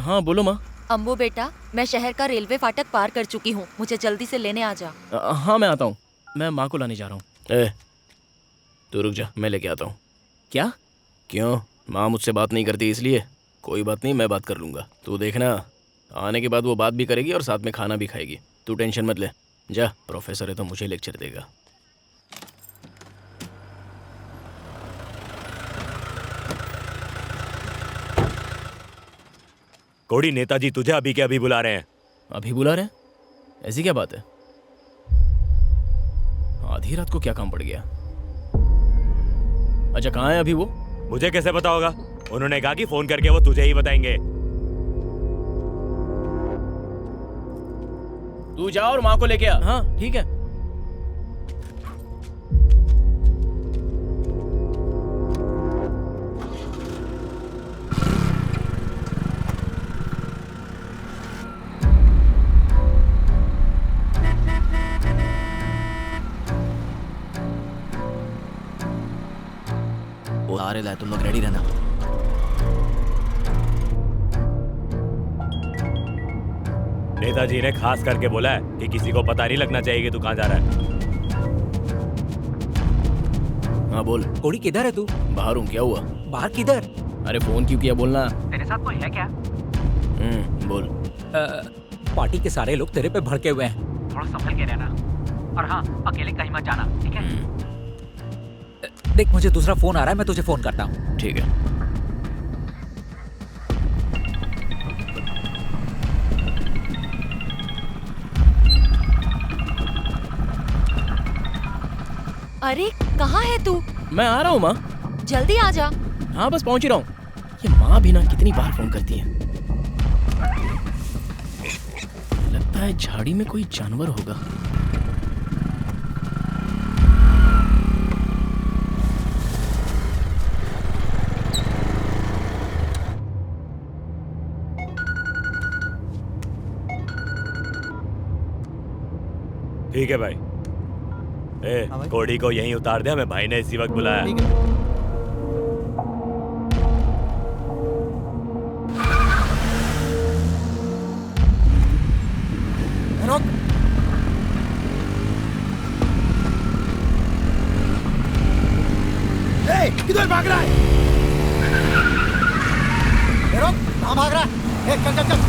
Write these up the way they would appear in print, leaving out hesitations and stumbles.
हाँ बोलो माँ। अम्बू बेटा, मैं शहर का रेलवे फाटक पार कर चुकी हूँ, मुझे जल्दी से लेने आ जा। हाँ मैं आता हूँ, मैं माँ को लाने जा रहा हूँ। तू रुक जा, मैं लेके आता हूँ। क्या? क्यों, माँ मुझसे बात नहीं करती इसलिए? कोई बात नहीं, मैं बात कर लूँगा, तू देखना। आने के बाद वो बात भी करेगी और साथ में खाना भी खाएगी, तू टेंशन मत ले। जा, प्रोफेसर है तो मुझे लेक्चर देगा। कोड़ी, नेताजी तुझे अभी के अभी बुला रहे हैं। अभी बुला रहे हैं? ऐसी क्या बात है? आधी रात को क्या काम पड़ गया? अच्छा, कहाँ है अभी वो? मुझे कैसे पता होगा? उन्होंने कहा कि फोन करके वो तुझे ही बताएंगे। तू जा और माँ को लेके आ। हाँ ठीक है। वो आ रहे, तुम लोग रेडी रहना। नेताजी ने खास करके बोला है कि किसी को पता नहीं लगना चाहिए कि तू कहाँ जा रहा है। हाँ बोल। कोड़ी किधर है तू? बाहर हूँ, क्या हुआ? बाहर किधर? अरे फोन क्यों किया, बोलना। तेरे साथ कोई है क्या? बोल। पार्टी के सारे लोग तेरे पे भड़के हुए हैं, थोड़ा संभल के रहना। और हाँ, अकेले कहीं मत जाना, ठीक है? देख, मुझे दूसरा फोन आ रहा है, मैं तुझे फोन करता हूँ। ठीक है। अरे कहाँ है तू? मैं आ रहा हूँ माँ। जल्दी आ जा। हाँ बस पहुंच ही रहा हूँ। ये माँ भी ना कितनी बार फोन करती है। लगता है झाड़ी में कोई जानवर होगा। ठीक है भाई। कोड़ी को यहीं उतार दे, हमें भाई ने इसी वक्त बुलाया। किधर भाग रहा है? रुक, कहाँ भाग रहा है? चल चल चल।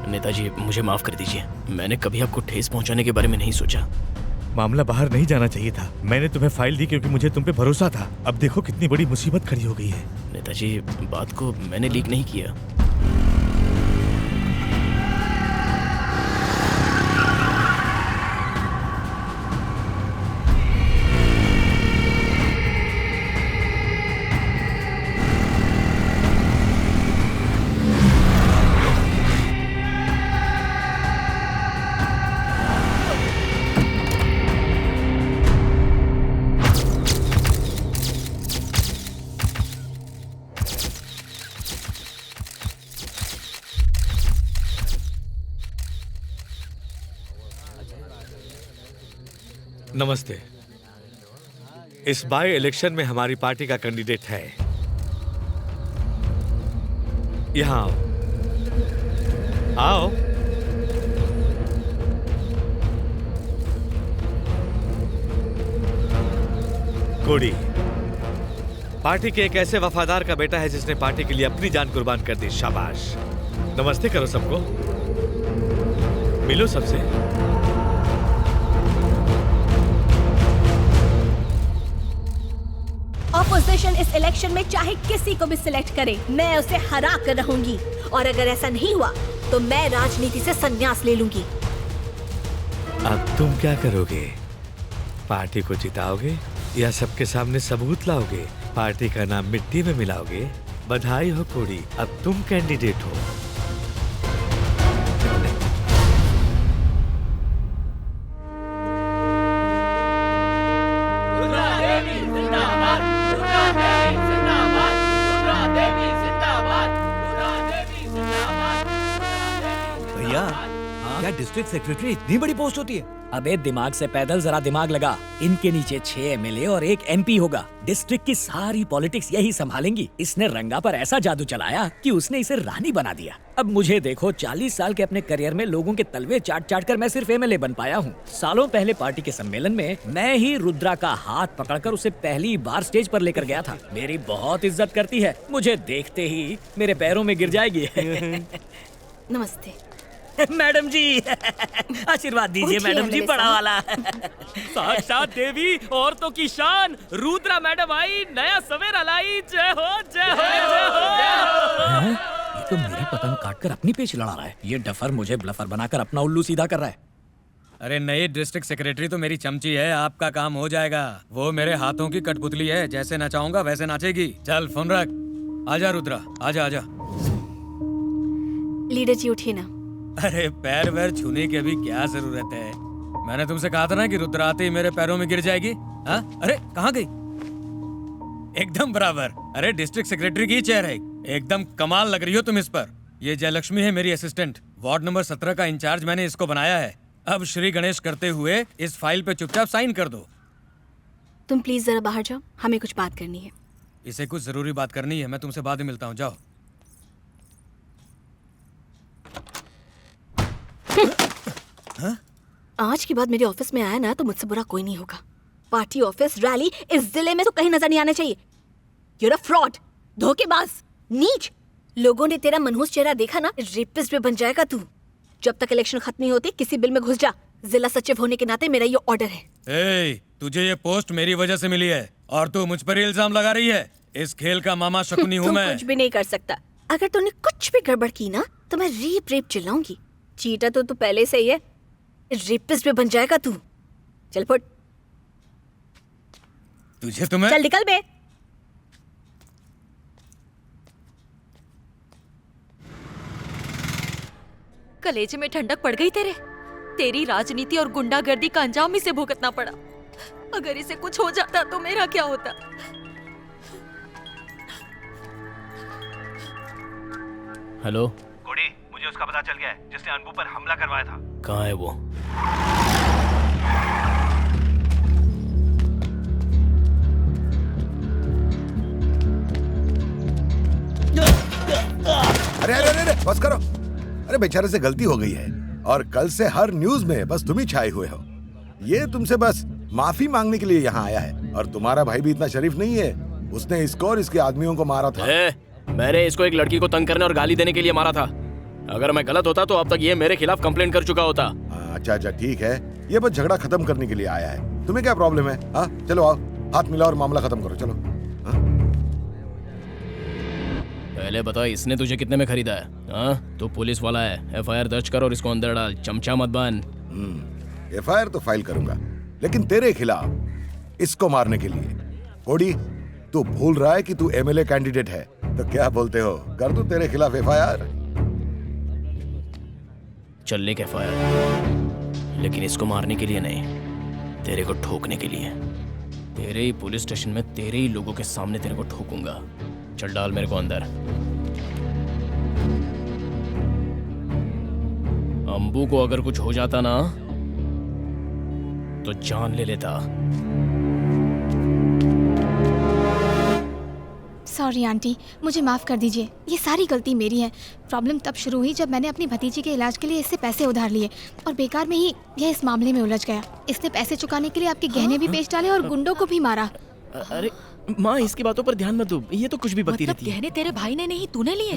नेताजी मुझे माफ कर दीजिए, मैंने कभी आपको ठेस पहुंचाने के बारे में नहीं सोचा। मामला बाहर नहीं जाना चाहिए था। मैंने तुम्हें फाइल दी क्योंकि मुझे तुम पे भरोसा था। अब देखो कितनी बड़ी मुसीबत खड़ी हो गई है। नेताजी, बात को मैंने लीक नहीं किया। नमस्ते। इस बाई इलेक्शन में हमारी पार्टी का कैंडिडेट है। यहाँ आओ। आओ। कोड़ी पार्टी के एक ऐसे वफादार का बेटा है जिसने पार्टी के लिए अपनी जान कुर्बान कर दी। शाबाश। नमस्ते करो सबको, मिलो सबसे। अपोजिशन इस इलेक्शन में चाहे किसी को भी सिलेक्ट करे, मैं उसे हरा कर रहूंगी। और अगर ऐसा नहीं हुआ तो मैं राजनीति से संन्यास ले लूंगी। अब तुम क्या करोगे? पार्टी को जिताओगे या सबके सामने सबूत लाओगे? पार्टी का नाम मिट्टी में मिलाओगे? बधाई हो कोड़ी, अब तुम कैंडिडेट हो। क्या डिस्ट्रिक्ट सेक्रेटरी इतनी बड़ी पोस्ट होती है? अबे दिमाग से पैदल जरा दिमाग लगा। इनके नीचे 6 एमएलए और 1 एमपी होगा। डिस्ट्रिक्ट की सारी पॉलिटिक्स यही संभालेंगी। इसने रंगा पर ऐसा जादू चलाया कि उसने इसे रानी बना दिया। अब मुझे देखो, 40 साल के अपने करियर में लोगों के तलवे चाट चाट कर मैं सिर्फ एमएलए बन पाया हूँ। सालों पहले पार्टी के सम्मेलन में मैं ही रुद्रा का हाथ पकड़कर उसे पहली बार स्टेज पर लेकर गया था। मेरी बहुत इज्जत करती है, मुझे देखते ही मेरे पैरों में गिर जाएगी। नमस्ते मैडम जी, आशीर्वाद दीजिए मैडम जी, बड़ा वाला। साक्षात देवी औरतों की शान रुद्रा मैडम आई, नया सवेरा लाई। जय हो जय हो जय हो। ये तो मेरी पतंग काटकर अपनी पेच लड़ा रहा है। ये डफर मुझे ब्लफर बनाकर अपना उल्लू सीधा कर रहा है। अरे नई डिस्ट्रिक्ट सेक्रेटरी तो मेरी चमची है, आपका काम हो जाएगा। वो मेरे हाथों की कठपुतली है, जैसे नचाऊंगा वैसे नाचेगी। चल फोन रख, आजा रुद्रा, आजा आजा। लीडर जी उठिए ना। अरे पैर वैर छूने की अभी क्या जरूरत है? मैंने तुमसे कहा था ना कि रुद्रा आते ही मेरे पैरों में गिर जाएगी। हाँ? अरे कहाँ गई? एकदम बराबर। अरे डिस्ट्रिक्ट सेक्रेटरी की चेयर है, एकदम कमाल लग रही हो तुम इस पर। ये जयलक्ष्मी है मेरी असिस्टेंट, वार्ड नंबर 17 का इंचार्ज मैंने इसको बनाया है। अब श्री गणेश करते हुए इस फाइल पे चुपचाप साइन कर दो। तुम प्लीज जरा बाहर जाओ, हमें कुछ बात करनी है। इसे कुछ जरूरी बात करनी है, मैं तुमसे बाद में मिलता हूँ, जाओ। आज के बाद मेरे ऑफिस में आया ना तो मुझसे बुरा कोई नहीं होगा। पार्टी ऑफिस रैली इस जिले में तो कहीं नजर नहीं आना चाहिए। You're a fraud, धोखेबाज, नीच। लोगों ने तेरा मनहूस चेहरा देखा ना, रेपिस्ट भी बन जाएगा तू। जब तक इलेक्शन खत्म नहीं होती किसी बिल में घुस जा। जिला सचिव होने के नाते मेरा ये ऑर्डर है। ए, तुझे ये पोस्ट मेरी वजह से मिली है और तू मुझ पर इल्जाम लगा रही है। इस खेल का मामा शकुनी हूँ मैं। कुछ भी नहीं कर सकता। अगर तूने कुछ भी गड़बड़ की ना तो मैं रेप रेप चिल्लाऊंगी। चीटा तो तू पहले से ही है, रेपिस्ट भी बन जाएगा तू। चल फुट, तुझे तुम्हें चल निकल बे। कलेजे में ठंडक पड़ गई तेरे। तेरी राजनीति और गुंडागर्दी का अंजाम इसे भुगतना पड़ा। अगर इसे कुछ हो जाता तो मेरा क्या होता? हेलो कोड़ी, मुझे उसका पता चल गया है जिसने अनबू पर हमला करवाया था। कहाँ है वो? अरे अरे अरे बस करो। अरे बेचारे से गलती हो गई है और कल से हर न्यूज में बस तुम ही छाए हुए हो। ये तुमसे बस माफी मांगने के लिए यहाँ आया है। और तुम्हारा भाई भी इतना शरीफ नहीं है, उसने इसको और इसके आदमियों को मारा था। मैंने इसको एक लड़की को तंग करने और गाली देने के लिए मारा था। अगर मैं गलत होता तो अब तक ये मेरे खिलाफ कंप्लेंट कर चुका होता। अच्छा अच्छा ठीक है, ये बस झगड़ा खत्म करने के लिए आया है। तुम्हें क्या प्रॉब्लम है? हाँ चलो आओ, हाथ मिलाओ और मामला खत्म करो। चलो पहले बता, इसने तुझे कितने में खरीदा है? हाँ तो पुलिस वाला है, एफआईआर दर्ज कर और इसको अंदर डाल। चमचा मत बन। एफआईआर तो फाइल करूंगा, लेकिन तेरे खिलाफ इसको मारने के लिए। कोड़ी, तू भूल रहा है कि तू एमएलए कैंडिडेट है, तो क्या बोलते हो, कर दूं तेरे खिलाफ एफआईआर? चल ले एफआईआर, लेकिन इसको मारने के लिए नहीं, तेरे को ठोकने के लिए। तेरे ही पुलिस स्टेशन में तेरे ही लोगों के सामने तेरे को ठोकूंगा। चल डाल मेरे को अंदर। अंबू को अगर कुछ हो जाता ना तो जान ले लेता। सॉरी आंटी, मुझे माफ़ कर दीजिए, ये सारी गलती मेरी है। प्रॉब्लम तब शुरू हुई जब मैंने अपनी भतीजी के इलाज के लिए इससे पैसे उधार लिए और बेकार में ही यह इस मामले में उलझ गया। इसने पैसे चुकाने के लिए आपके गहने भी बेच डाले और गुंडों को भी मारा। अरे माँ, इसकी बातों पर ध्यान मत दो, ये तो कुछ भी बकती रहती है। गहने तेरे भाई ने नहीं, तूने लिए?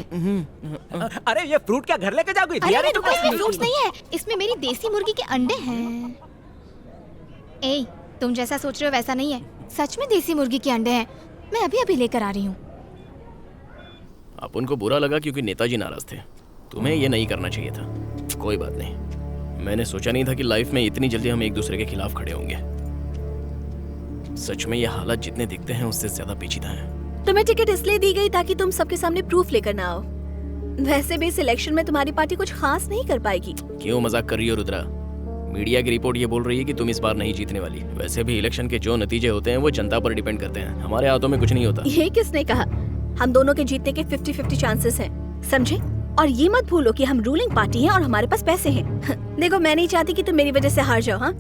अरे ये फ्रूट क्या घर लेके जाओगे? अरे इसमें फ्रूट्स नहीं है, इसमें मेरी देसी मुर्गी के अंडे हैं। ए, तुम जैसा सोच रहे हो वैसा नहीं है, सच में देसी मुर्गी के अंडे हैं। मैं अभी अभी लेकर आ रही हूँ। अब उनको बुरा लगा क्योंकि नेताजी नाराज थे। तुम्हें ये नहीं करना चाहिए था। कोई बात नहीं, मैंने सोचा नहीं था कि लाइफ में इतनी जल्दी हम एक दूसरे के खिलाफ खड़े होंगे। सच में ये हालात जितने दिखते हैं उससे ज्यादा पेचीदा हैं। तुम्हें टिकट इसलिए दी गई ताकि तुम सबके सामने प्रूफ लेकर ना आओ। वैसे भी इस इलेक्शन में तुम्हारी पार्टी कुछ खास नहीं कर पाएगी। क्यों मजाक कर रही हो रुद्रा? मीडिया की रिपोर्ट ये बोल रही है कि तुम इस बार नहीं जीतने वाली। वैसे भी इलेक्शन के जो नतीजे होते हैं वो जनता पर डिपेंड करते हैं, हमारे हाथों में कुछ नहीं होता। ये किसने कहा? हम दोनों के जीतने के 50-50 चांसेस हैं, समझे? और ये मत भूलो कि हम रूलिंग पार्टी हैं और हमारे पास पैसे हैं। देखो, मैं नहीं चाहती कि तुम मेरी वजह से हार जाओ। हाँ,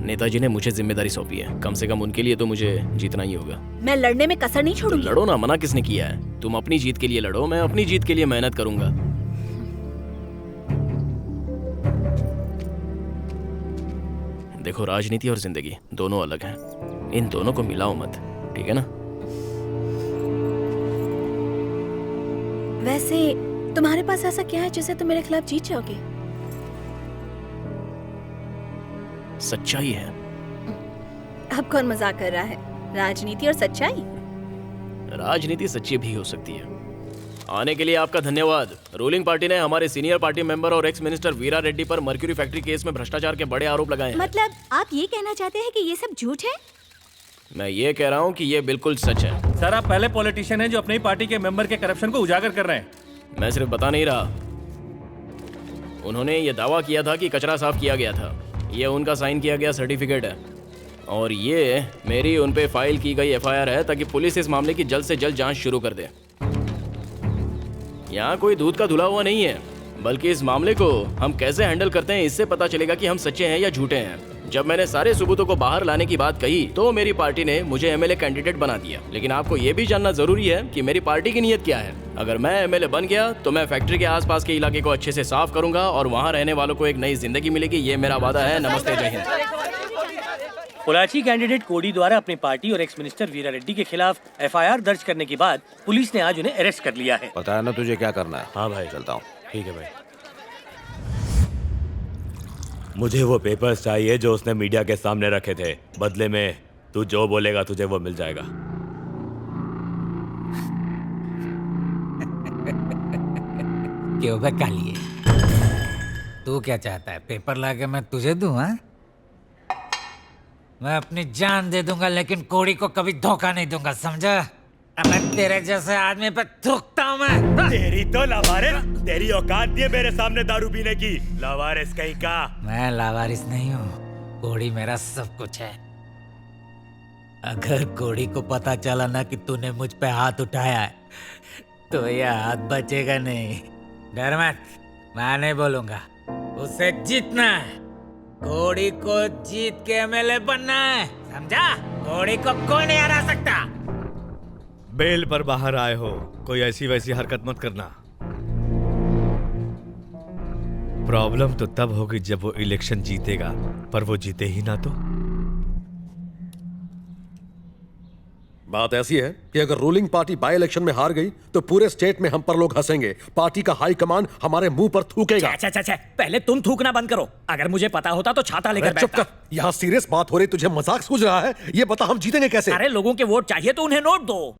नेताजी ने मुझे जिम्मेदारी सौंपी है, कम से कम उनके लिए तो मुझे जीतना ही होगा। मैं लड़ने में कसर नहीं तो छोड़ूंगी। लड़ो ना, मना किसने किया है? तुम अपनी जीत के लिए लड़ो, मैं अपनी जीत के लिए मेहनत करूंगा। देखो, राजनीति और जिंदगी दोनों अलग हैं। इन दोनों को मिलाओ मत, ठीक है ना? वैसे तुम्हारे पास ऐसा क्या है जिससे तुम मेरे खिलाफ जीत जाओगे? सच्चाई है। अब कौन मजाक कर रहा है? राजनीति और सच्चाई? राजनीति सच्ची भी हो सकती है। आने के लिए आपका धन्यवाद। रूलिंग पार्टी ने हमारे सीनियर पार्टी मेंबर और एक्स मिनिस्टर वीरा रेड्डी पर मर्क्यूरी फैक्ट्री केस में भ्रष्टाचार के बड़े आरोप लगाए हैं। मतलब आप ये कहना चाहते हैं कि ये सब झूठ है? मैं ये कह रहा हूँ कि ये बिल्कुल सच है। सर, आप पहले पॉलिटिशियन हैं जो अपनी पार्टी के मेंबर के करप्शन को उजागर कर रहे हैं। मैं सिर्फ बता नहीं रहा। उन्होंने ये दावा किया था कि कचरा साफ किया गया था। ये उनका साइन किया गया सर्टिफिकेट है और ये मेरी उन पे फाइल की गई एफआईआर है ताकि पुलिस इस मामले की जल्द से जल्द जांच शुरू कर दे। यहाँ कोई दूध का धुला हुआ नहीं है, बल्कि इस मामले को हम कैसे हैंडल करते हैं इससे पता चलेगा कि हम सच्चे हैं या झूठे हैं। जब मैंने सारे सबूतों को बाहर लाने की बात कही तो मेरी पार्टी ने मुझे एमएलए कैंडिडेट बना दिया। लेकिन आपको ये भी जानना जरूरी है कि मेरी पार्टी की नीयत क्या है। अगर मैं एमएलए बन गया तो मैं फैक्ट्री के आसपास के इलाके को अच्छे से साफ करूंगा और वहाँ रहने वालों को एक नई जिंदगी मिलेगी। ये मेरा वादा है। नमस्ते, जय हिंद। पोलाची कैंडिडेट कोडी द्वारा अपनी पार्टी और एक्स मिनिस्टर वीरा रेड्डी के खिलाफ एफआईआर दर्ज करने के बाद पुलिस ने आज उन्हें अरेस्ट कर लिया है। पता है ना तुझे क्या करना है? हाँ भाई, चलता हूँ। ठीक है भाई। मुझे वो पेपर्स चाहिए जो उसने मीडिया के सामने रखे थे। बदले में तू जो बोलेगा तुझे वो मिल जाएगा। क्यों बे कालिए, तू क्या चाहता है? पेपर लाके मैं तुझे दूं? हाँ, मैं अपनी जान दे दूंगा लेकिन कोड़ी को कभी धोखा नहीं दूंगा, समझा? मैं तेरे जैसे आदमी पे थूकता हूँ मैं। तेरी तो लावारिस, तेरी औकात नहीं है मेरे सामने दारू पीने की। लावारिस कहीं का। मैं लावारिस नहीं हूँ, कोड़ी मेरा सब कुछ है। अगर कोड़ी को पता चला ना कि तूने मुझ पे हाथ उठाया है तो यह हाथ बचेगा नहीं। डर मत, मैं नहीं बोलूंगा। उसे जीतना है, कोड़ी को जीत के एमएलए बनना है, समझा? कोड़ी को कोई नहीं हरा सकता। बेल पर बाहर आए हो, कोई ऐसी वैसी हरकत मत करना। प्रॉब्लम तो तब होगी जब वो इलेक्शन जीतेगा, पर वो जीते ही ना तो। बात ऐसी है कि अगर रूलिंग पार्टी बाई इलेक्शन में हार गई तो पूरे स्टेट में हम पर लोग हंसेंगे। पार्टी का हाई कमांड हमारे मुंह पर थूकेगा। अच्छा, पहले तुम थूकना बंद करो। अगर मुझे पता होता तो छाता लेकर चुप बैठता। कर, यहाँ सीरियस बात हो रही, तुझे मजाक सूझ रहा है? ये बता हम जीतेंगे कैसे? अरे लोगों के वोट चाहिए तो उन्हें नोट दो।